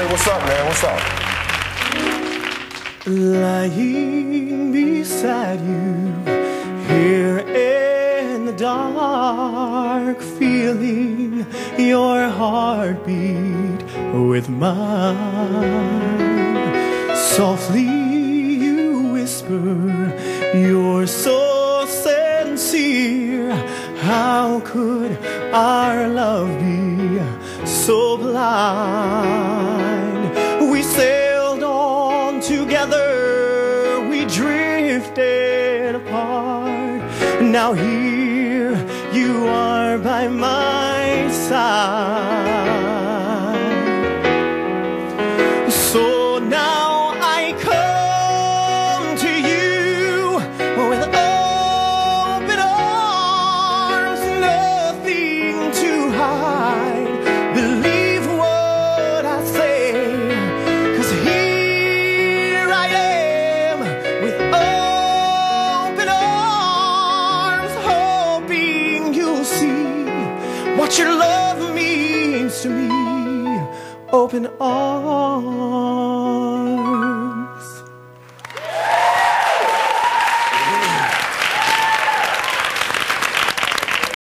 what's up, man? What's up? Lying beside you here in the dark, feeling your heartbeat with mine. Softly you whisper, you're so sincere. How could our love be so blind? We sailed on together, we drifted apart. Now here you are by my side. So now I come to you with open arms, nothing to hide. Believe what I say, 'cause here I am with open arms, hoping you'll see what your love means to me. Open arms.